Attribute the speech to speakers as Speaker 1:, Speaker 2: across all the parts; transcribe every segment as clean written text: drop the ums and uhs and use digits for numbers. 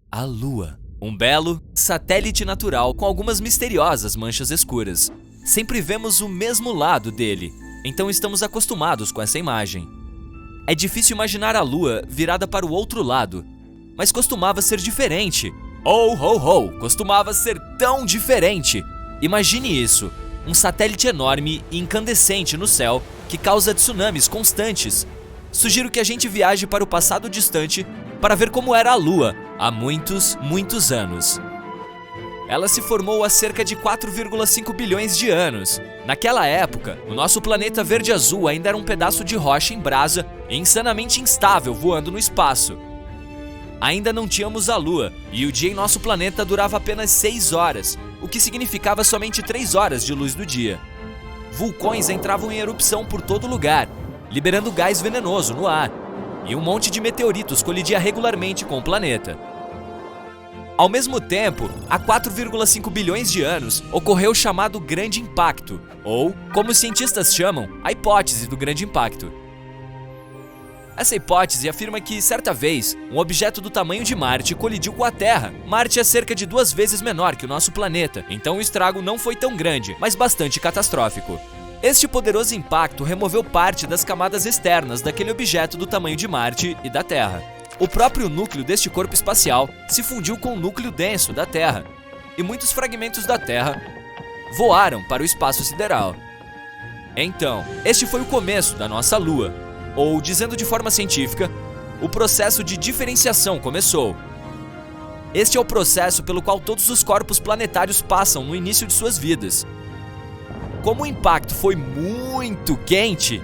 Speaker 1: A Lua. Um belo satélite natural com algumas misteriosas manchas escuras. Sempre vemos o mesmo lado dele, então estamos acostumados com essa imagem. É difícil imaginar a Lua virada para o outro lado, mas costumava ser diferente. Oh, ho, ho! Costumava ser tão diferente! Imagine isso, um satélite enorme e incandescente no céu que causa tsunamis constantes. Sugiro que a gente viaje para o passado distante para ver como era a Lua há muitos anos. Ela se formou há cerca de 4,5 bilhões de anos. Naquela época, o nosso planeta verde-azul ainda era um pedaço de rocha em brasa e insanamente instável voando no espaço. Ainda não tínhamos a Lua, e o dia em nosso planeta durava apenas 6 horas, o que significava somente 3 horas de luz do dia. Vulcões entravam em erupção por todo lugar, liberando gás venenoso no ar, e um monte de meteoritos colidia regularmente com o planeta. Ao mesmo tempo, há 4,5 bilhões de anos, ocorreu o chamado Grande Impacto, ou, como os cientistas chamam, a hipótese do Grande Impacto. Essa hipótese afirma que, certa vez, um objeto do tamanho de Marte colidiu com a Terra. Marte é cerca de 2 vezes menor que o nosso planeta, então o estrago não foi tão grande, mas bastante catastrófico. Este poderoso impacto removeu parte das camadas externas daquele objeto do tamanho de Marte e da Terra. O próprio núcleo deste corpo espacial se fundiu com o núcleo denso da Terra, e muitos fragmentos da Terra voaram para o espaço sideral. Então, este foi o começo da nossa Lua, ou, dizendo de forma científica, o processo de diferenciação começou. Este é o processo pelo qual todos os corpos planetários passam no início de suas vidas. Como o impacto foi muito quente,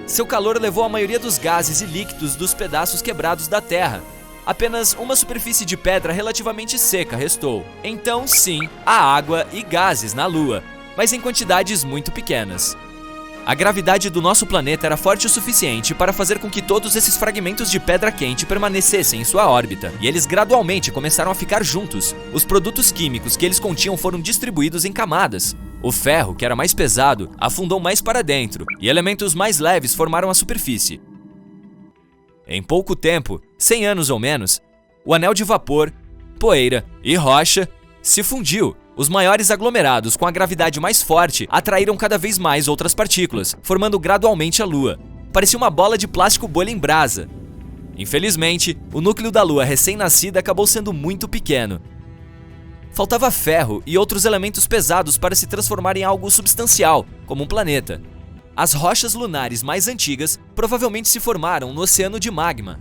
Speaker 1: seu calor levou a maioria dos gases e líquidos dos pedaços quebrados da Terra. Apenas uma superfície de pedra relativamente seca restou. Então, sim, há água e gases na Lua, mas em quantidades muito pequenas. A gravidade do nosso planeta era forte o suficiente para fazer com que todos esses fragmentos de pedra quente permanecessem em sua órbita, e eles gradualmente começaram a ficar juntos. Os produtos químicos que eles continham foram distribuídos em camadas. O ferro, que era mais pesado, afundou mais para dentro, e elementos mais leves formaram a superfície. Em pouco tempo, 100 anos ou menos, o anel de vapor, poeira e rocha se fundiu. Os maiores aglomerados com a gravidade mais forte atraíram cada vez mais outras partículas, formando gradualmente a Lua. Parecia uma bola de plástico bolha em brasa. Infelizmente, o núcleo da Lua recém-nascida acabou sendo muito pequeno. Faltava ferro e outros elementos pesados para se transformar em algo substancial, como um planeta. As rochas lunares mais antigas provavelmente se formaram no oceano de magma.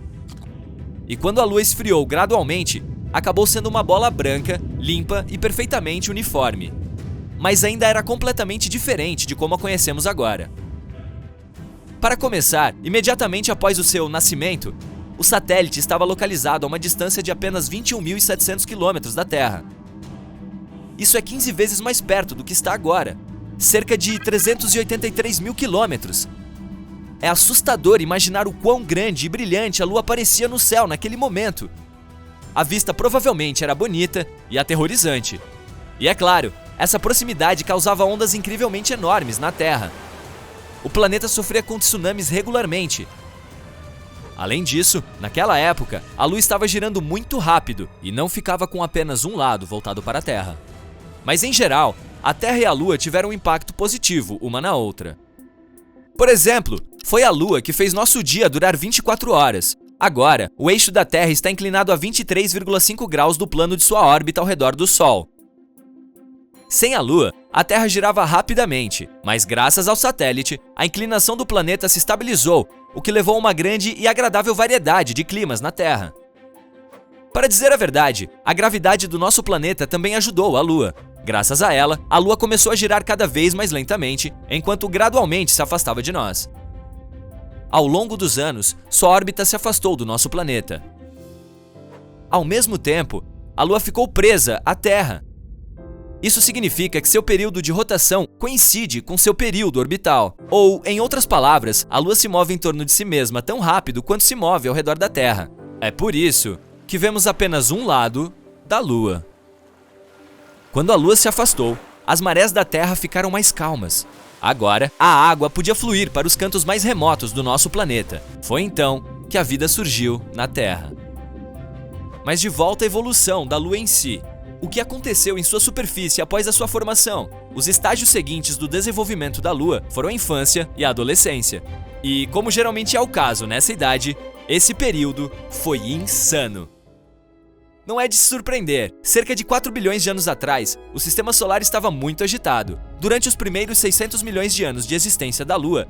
Speaker 1: E quando a Lua esfriou gradualmente, acabou sendo uma bola branca, limpa e perfeitamente uniforme. Mas ainda era completamente diferente de como a conhecemos agora. Para começar, imediatamente após o seu nascimento, o satélite estava localizado a uma distância de apenas 21.700 km da Terra. Isso é 15 vezes mais perto do que está agora, cerca de 383 mil quilômetros. É assustador imaginar o quão grande e brilhante a Lua parecia no céu naquele momento. A vista provavelmente era bonita e aterrorizante. E é claro, essa proximidade causava ondas incrivelmente enormes na Terra. O planeta sofria com tsunamis regularmente. Além disso, naquela época, a Lua estava girando muito rápido e não ficava com apenas um lado voltado para a Terra. Mas em geral, a Terra e a Lua tiveram um impacto positivo uma na outra. Por exemplo, foi a Lua que fez nosso dia durar 24 horas. Agora, o eixo da Terra está inclinado a 23,5 graus do plano de sua órbita ao redor do Sol. Sem a Lua, a Terra girava rapidamente, mas graças ao satélite, a inclinação do planeta se estabilizou, o que levou a uma grande e agradável variedade de climas na Terra. Para dizer a verdade, a gravidade do nosso planeta também ajudou a Lua. Graças a ela, a Lua começou a girar cada vez mais lentamente, enquanto gradualmente se afastava de nós. Ao longo dos anos, sua órbita se afastou do nosso planeta. Ao mesmo tempo, a Lua ficou presa à Terra. Isso significa que seu período de rotação coincide com seu período orbital. Ou, em outras palavras, a Lua se move em torno de si mesma tão rápido quanto se move ao redor da Terra. É por isso que vemos apenas um lado da Lua. Quando a Lua se afastou, as marés da Terra ficaram mais calmas. Agora, a água podia fluir para os cantos mais remotos do nosso planeta. Foi então que a vida surgiu na Terra. mas de volta à evolução da Lua em si. O que aconteceu em sua superfície após a sua formação? Os estágios seguintes do desenvolvimento da Lua foram a infância e a adolescência. E, como geralmente é o caso nessa idade, esse período foi insano. Não é de se surpreender, cerca de 4 bilhões de anos atrás, o Sistema Solar estava muito agitado. Durante os primeiros 600 milhões de anos de existência da Lua,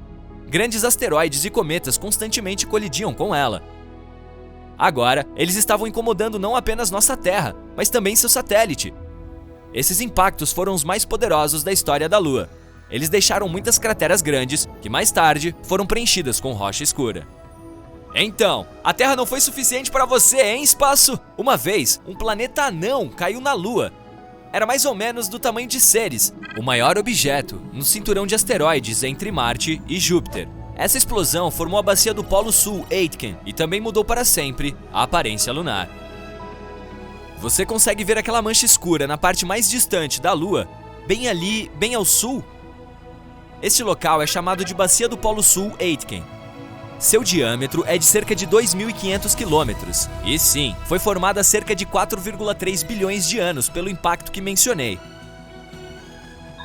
Speaker 1: grandes asteroides e cometas constantemente colidiam com ela. Agora, eles estavam incomodando não apenas nossa Terra, mas também seu satélite. Esses impactos foram os mais poderosos da história da Lua. Eles deixaram muitas crateras grandes, que mais tarde foram preenchidas com rocha escura. Então, a Terra não foi suficiente para você, hein, espaço? Uma vez, um planeta anão caiu na Lua. Era mais ou menos do tamanho de Ceres, o maior objeto no cinturão de asteroides entre Marte e Júpiter. Essa explosão formou a bacia do Polo Sul, Aitken, e também mudou para sempre a aparência lunar. Você consegue ver aquela mancha escura na parte mais distante da Lua, bem ali, bem ao sul? Este local é chamado de Bacia do Polo Sul, Aitken. Seu diâmetro é de cerca de 2.500 quilômetros, e sim, foi formada há cerca de 4,3 bilhões de anos pelo impacto que mencionei.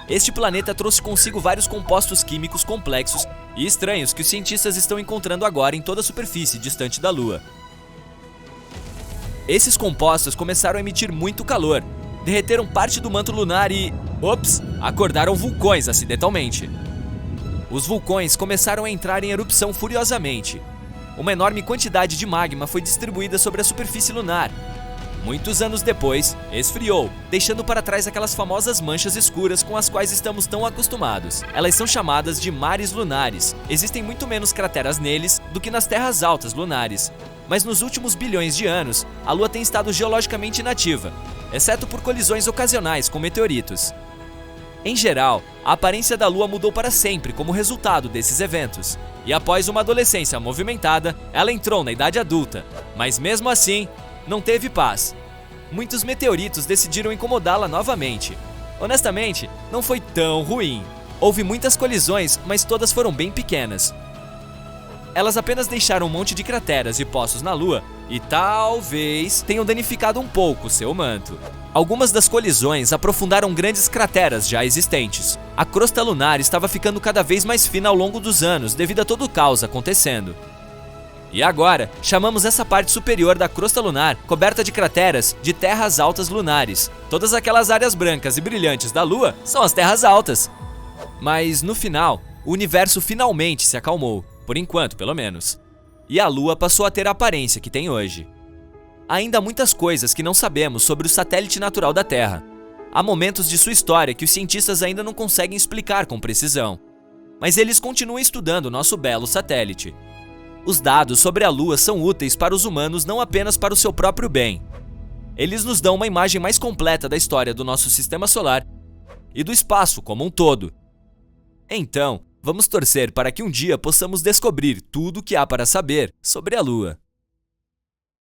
Speaker 1: Este planeta trouxe consigo vários compostos químicos complexos e estranhos que os cientistas estão encontrando agora em toda a superfície distante da Lua. Esses compostos começaram a emitir muito calor, derreteram parte do manto lunar e... acordaram vulcões acidentalmente. Os vulcões começaram a entrar em erupção furiosamente. Uma enorme quantidade de magma foi distribuída sobre a superfície lunar. Muitos anos depois, esfriou, deixando para trás aquelas famosas manchas escuras com as quais estamos tão acostumados. Elas são chamadas de mares lunares. Existem muito menos crateras neles do que nas terras altas lunares. Mas nos últimos bilhões de anos, a Lua tem estado geologicamente inativa, exceto por colisões ocasionais com meteoritos. Em geral, a aparência da Lua mudou para sempre como resultado desses eventos. E após uma adolescência movimentada, ela entrou na idade adulta. Mas mesmo assim, não teve paz. Muitos meteoritos decidiram incomodá-la novamente. Honestamente, não foi tão ruim. Houve muitas colisões, mas todas foram bem pequenas. Elas apenas deixaram um monte de crateras e poços na Lua e talvez tenham danificado um pouco seu manto. Algumas das colisões aprofundaram grandes crateras já existentes. A crosta lunar estava ficando cada vez mais fina ao longo dos anos devido a todo o caos acontecendo. E agora, chamamos essa parte superior da crosta lunar, coberta de crateras, de terras altas lunares. Todas aquelas áreas brancas e brilhantes da Lua são as terras altas. Mas no final, o universo finalmente se acalmou, por enquanto pelo menos. E a Lua passou a ter a aparência que tem hoje. Há ainda muitas coisas que não sabemos sobre o satélite natural da Terra. Há momentos de sua história que os cientistas ainda não conseguem explicar com precisão. Mas eles continuam estudando nosso belo satélite. Os dados sobre a Lua são úteis para os humanos não apenas para o seu próprio bem. Eles nos dão uma imagem mais completa da história do nosso sistema solar e do espaço como um todo. Então, vamos torcer para que um dia possamos descobrir tudo o que há para saber sobre a Lua.